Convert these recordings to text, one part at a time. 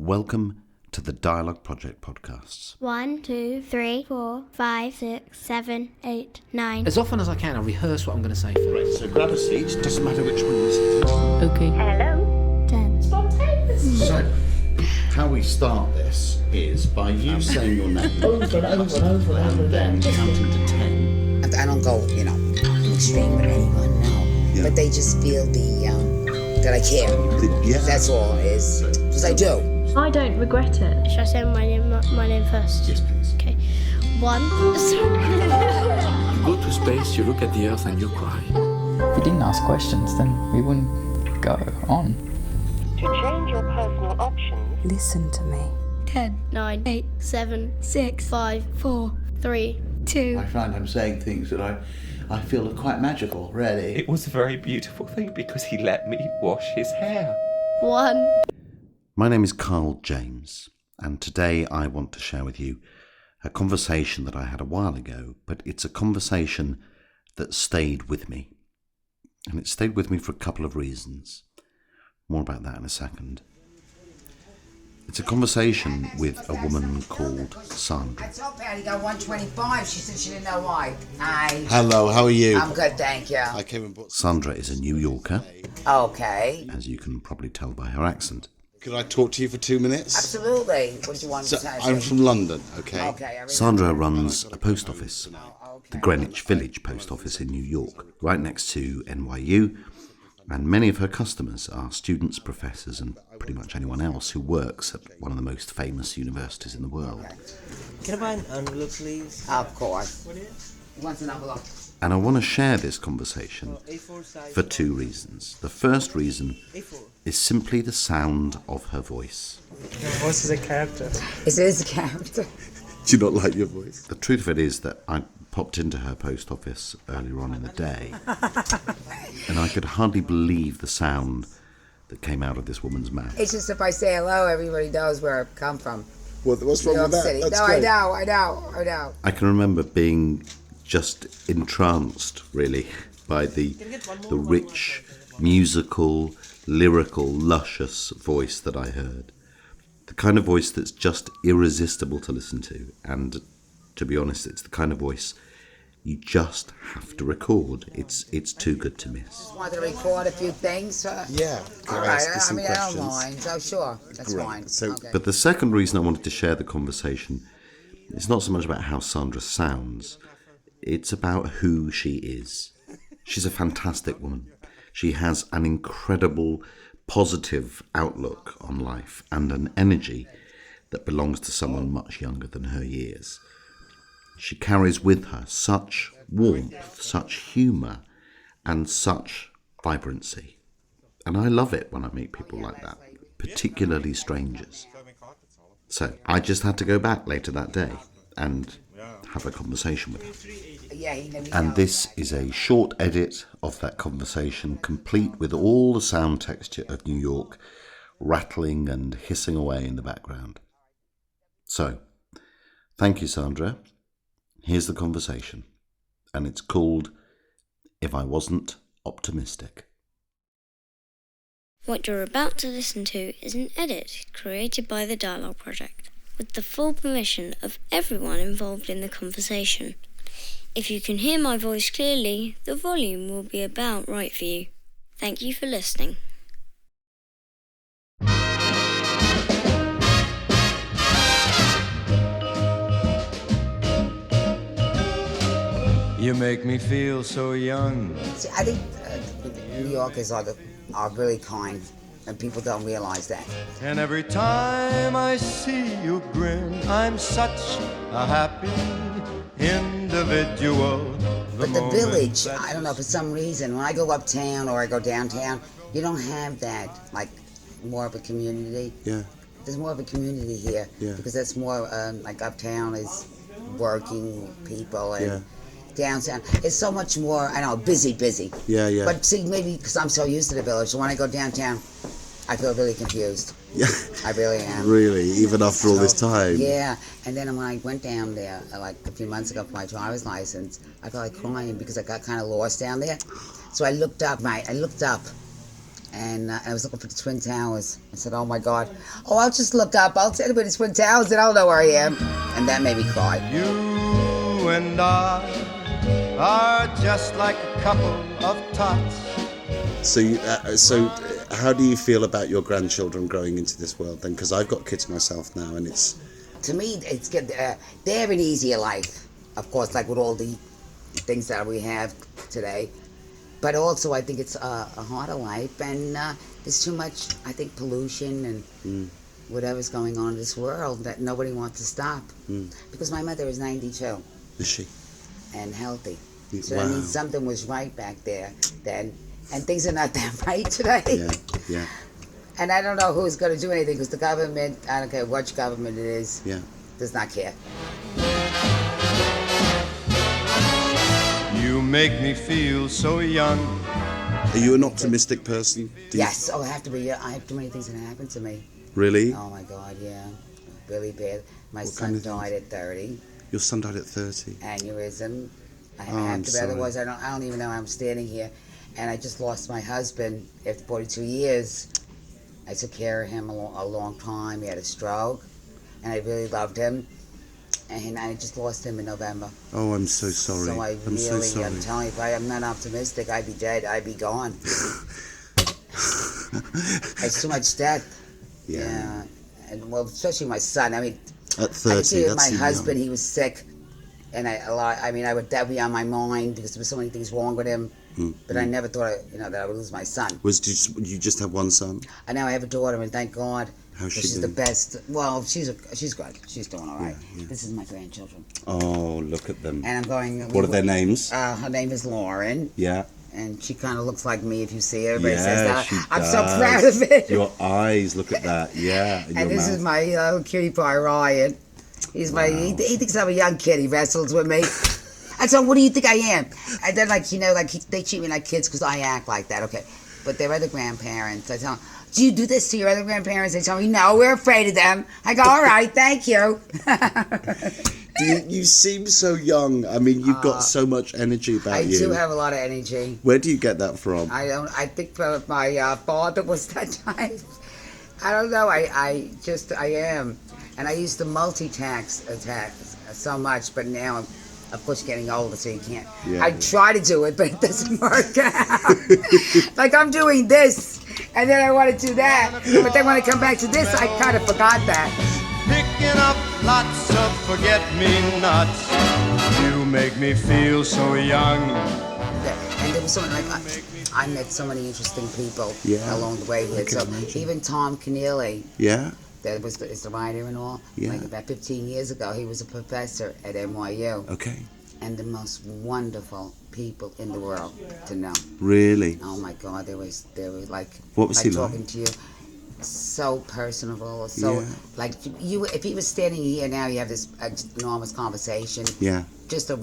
Welcome to the Dialogue Project podcasts. 1, 2, 3, 4, 5, 6, 7, 8, 9. As often as I can, I rehearse what I'm going to say first. Right, so grab a seat, doesn't matter which one you sit in. Okay. Hello. 10. Spontaneous. So, how we start this is by you saying your name over and then counting to 10. I don't go, extreme with anyone, no. Yeah. But they just feel that I care. Yeah. That's all it is. Because I do. I don't regret it. Should I say my name first? Yes, please. Okay. 1. You go to space, you look at the Earth and you cry. If we didn't ask questions, then we wouldn't go on. To change your personal options, Listen to me. 10, 9, 8, 7, 6, 5, 4, 3, 2. I find I'm saying things that I feel are quite magical, really. It was a very beautiful thing because he let me wash his hair. 1. My name is Carl James, and today I want to share with you a conversation that I had a while ago, but it's a conversation that stayed with me. And it stayed with me for a couple of reasons. More about that in a second. It's a conversation with a woman called Sandra. I told Patty got 125. She said she didn't know why. Hi. Hello, how are you? I'm good, thank you. I came and bought... Sandra is a New Yorker, Okay. as you can probably tell by her accent. Could I talk to you for 2 minutes? Absolutely. What do you want So, to say? I'm from London, okay? Okay. I remember. Sandra runs a post office, Okay. the Greenwich Village Post Office in New York, right next to NYU, and many of her customers are students, professors, and pretty much anyone else who works at one of the most famous universities in the world. Can I buy an envelope, please? Of course. He wants an envelope. And I want to share this conversation A4 size. for two reasons. The first reason is simply the sound of her voice. Your voice is a character. It is a character. Do you not like your voice? The truth of it is that I popped into her post office earlier on in the day, and I could hardly believe the sound that came out of this woman's mouth. It's just if I say hello, everybody knows where I come from. What's New wrong York with that? City. That's No, great. I know. I can remember being just entranced, really, by the rich, musical, lyrical, luscious voice that I heard. The kind of voice that's just irresistible to listen to. And to be honest, it's the kind of voice you just have to record. It's too good to miss. Want to record a few things? Yeah. Can All I right. ask you some I questions? don't mind. So sure, that's Great. fine. So- Okay. But the second reason I wanted to share the conversation is not so much about how Sandra sounds, it's about who she is. She's a fantastic woman. She has an incredible positive outlook on life and an energy that belongs to someone much younger than her years. She carries with her such warmth, such humour, and such vibrancy. And I love it when I meet people like that, particularly strangers. So I just had to go back later that day and have a conversation with her. Yeah, he never And this is a short edit of that conversation, complete with all the sound texture of New York rattling and hissing away in the background. So, thank you, Sandra. Here's the conversation, and it's called If I Wasn't Optimistic. What you're about to listen to is an edit created by the Dialogue Project, with the full permission of everyone involved in the conversation. If you can hear my voice clearly, the volume will be about right for you. Thank you for listening. You make me feel so young. See, I think New Yorkers are really kind, and people don't realize that. And every time I see you grin, I'm such a happy individual. But the village, I don't know, for some reason, when I go uptown or I go downtown, you don't have that, like, more of a community. Yeah. There's more of a community here. Yeah. Because that's more, like, uptown is working people and... Yeah. Downtown, it's so much more, I know, busy. Yeah. But see, maybe because I'm so used to the village, so when I go downtown, I feel really confused. Yeah. I really am. Really? Even after all this time? Yeah, and then when I went down there, like a few months ago for my driver's license, I felt like crying because I got kind of lost down there. So I looked up, And I was looking for the Twin Towers. I said, oh my God. Oh, I'll just look up. I'll tell you about the Twin Towers and I'll know where I am. And that made me cry. You and I are just like a couple of tots. So how do you feel about your grandchildren growing into this world then? Because I've got kids myself now, and it's... To me, it's good. They have an easier life, of course, like with all the things that we have today. But also, I think it's a harder life, and there's too much, I think, pollution and whatever's going on in this world that nobody wants to stop. Because my mother is 92. Is she? And healthy. So Wow. that means something was right back there then. And things are not that right today. Yeah. And I don't know who's going to do anything because the government, I don't care which government it is, does not care. You make me feel so young. Are you an optimistic person? Yes, I have to be. I have too many things that happen to me. Really? Oh my God, yeah. Really bad. My What son kind of died at 30. Your son died at 30. Aneurysm. I Oh, I'm have to be, sorry. otherwise I don't even know I'm standing here. And I just lost my husband after 42 years. I took care of him a long time. He had a stroke, and I really loved him. And I just lost him in November. Oh, I'm so sorry. So I'm so sorry. I'm telling you, if I'm not optimistic, I'd be dead. I'd be gone. It's too much death. Yeah. And well, especially my son. I mean, At I 30, could see that's my husband. young. He was sick, and I would that would be on my mind because there were so many things wrong with him. But I never thought, that I would lose my son. You just have one son? And now I have a daughter, and thank God. How's she She's doing? the best. Well, she's good. She's doing all right. This is my grandchildren. Oh, look at them. And I'm going. What are their names? Her name is Lauren. Yeah. And she kind of looks like me if you see her. Everybody says Yeah, that. she I'm does. so proud of it. Your eyes, look at that. Yeah. And this is my little cutie pie, Ryan. He's he thinks I'm a young kid. He wrestles with me. I said, what do you think I am? And then, they treat me like kids because I act like that. Okay. But their other grandparents, I tell them, do you do this to your other grandparents? They tell me, no, we're afraid of them. I go, all right, thank you. You seem so young. I mean, you've got so much energy about you. I do have a lot of energy. Where do you get that from? I think my father was that type. I don't know. I am. And I used to multitask so much, but now I'm, of course, getting older, so you can't. Yeah. I try to do it, but it doesn't work out. Like I'm doing this, and then I want to do that, but then when I come back to this, I kind of forgot that. Picking up lots of forget-me-nots. You make me feel so young. And there was something like I met so many interesting people along the way here. So even Tom Keneally. Yeah. That is the writer and all. Yeah. Like about 15 years ago, he was a professor at NYU. Okay. And the most wonderful people in the world to know. Really? Oh my God, they were like. What was he like? Talking to you, so personable. So like you, if he was standing here now, you have this enormous conversation. Yeah. Just the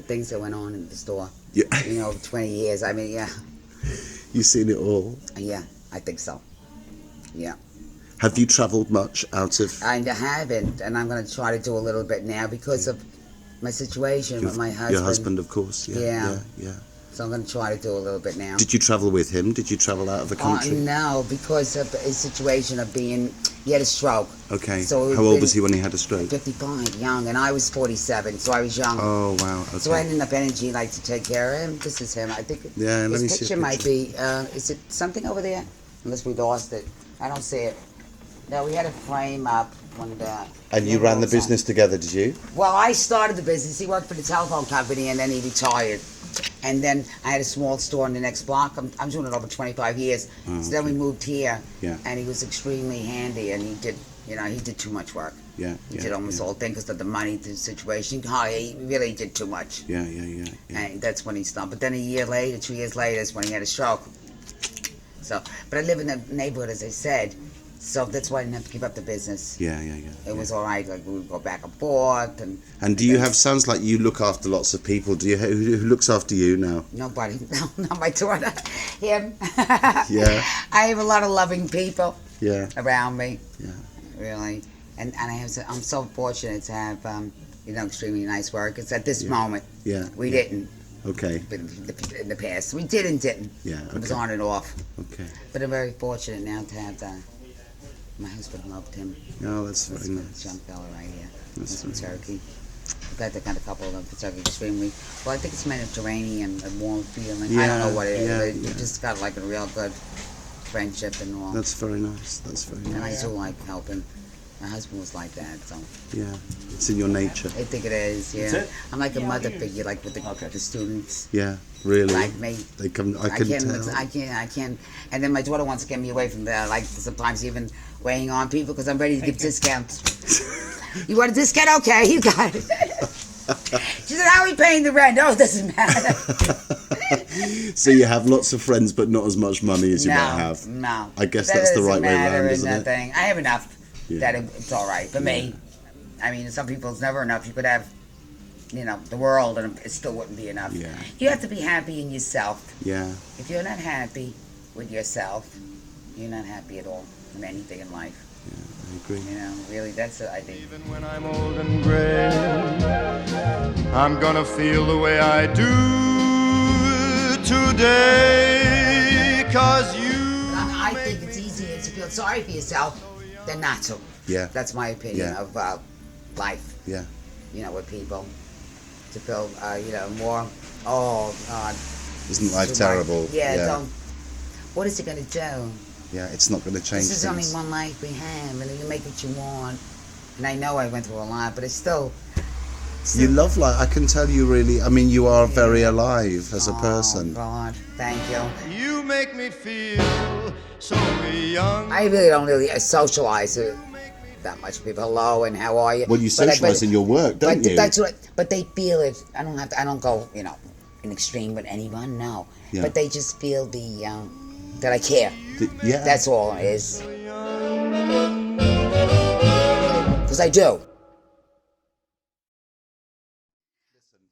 things that went on in the store. Yeah. 20 years. I mean, yeah. You've seen it all. Yeah, I think so. Yeah. Have you travelled much out of... I haven't, and I'm going to try to do a little bit now because of my situation with my husband. Your husband, of course. Yeah. So I'm going to try to do a little bit now. Did you travel with him? Did you travel out of the country? No, because of his situation of being... He had a stroke. Okay. So how old was he when he had a stroke? 55, young, and I was 47, so I was young. Oh, wow. Okay. So I had enough energy to take care of him. This is him. I think let me his see a picture might be... is it something over there? Unless we lost it. I don't see it. No, we had a frame up when the... And you ran the business together, did you? Well, I started the business. He worked for the telephone company, and then he retired. And then I had a small store in the next block. I'm doing it over 25 years. So then we moved here, and he was extremely handy, and he did too much work. Yeah, He did almost all things because of the money, the situation. He really did too much. Yeah. And that's when he stopped. But then 2 years later, is when he had a stroke. So, but I live in a neighborhood, as I said. So that's why I didn't have to give up the business. Yeah. It was all right. Like we would go back and forth. And do you have? Sounds like you look after lots of people. Do you? Who looks after you now? Nobody. No, not my daughter. Him. Yeah. I have a lot of loving people. Yeah. Around me. Yeah. Really, and I'm so fortunate to have extremely nice workers at this moment. Yeah. We didn't. Okay. in the past. We did and didn't. Yeah, It was okay. on and off. Okay. But I'm very fortunate now to have my husband loved him. Oh, that's This very nice. young fella right here. That's He's from very Turkey. In fact, I got a couple of them from Turkey extremely. Well, I think it's Mediterranean, a warm feeling. I don't know what it is. Yeah, but yeah. We just got like a real good friendship and all. That's very nice. That's very And I nice. do like helping. My husband was like that, so Yeah, it's in your nature. I think it is. Yeah, Is it? I'm like a mother figure, like with the students. Yeah, really. Like me. They come. I can tell. I can't. And then my daughter wants to get me away from that. Like sometimes even weighing on people because I'm ready to give discounts. You want a discount? Okay, you got it. She said, "How are we paying the rent?" Oh, it doesn't matter. So you have lots of friends, but not as much money as you No, might have. no. I guess That that's the doesn't right way matter around, and isn't it? nothing. I have enough Yeah. that it's all right for me. I mean, some people it's never enough. You could have, the world, and it still wouldn't be enough. Yeah. You have to be happy in yourself. Yeah. If you're not happy with yourself, you're not happy at all in anything in life. I agree. Really, that's it, I think. Even when I'm old and gray, I'm gonna feel the way I do today, 'cause you. I think it's easier to feel sorry for yourself than not to. Yeah. That's my opinion Yeah. of life. Yeah. With people. To feel, more, oh, God. Isn't life too much. terrible? Yeah, don't. What is it going to do? Yeah, it's not going to change This is only things. one life we have, and you make what you want. And I know I went through a lot, but it's still. You love life. I can tell you really. I mean, you are very alive as a person. Oh, God, thank you. You make me feel so young. I really don't socialize that much. People, hello, and how are you? Well, you But socialise in your work, don't you? That's right. But they feel it. I don't go, in extreme with anyone. No. Yeah. But they just feel that I care. Yeah. That's all it is. Because I do.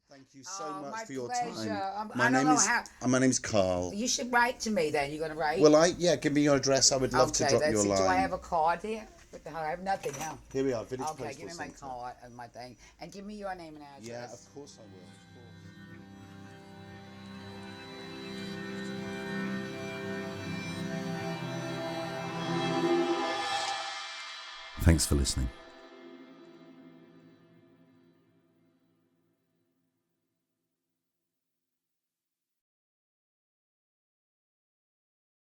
Thank you so much my for your pleasure. time. I don't know how. My name's Carl. You should write to me then. You're going to write? Well, give me your address. I would love to drop you a line. Do I have a card here? What the hell? I have nothing now. Here we are, Village Okay, Postal give me my Centre. card and my thing. And give me your name and address. Yeah, of course I will. Thanks for listening.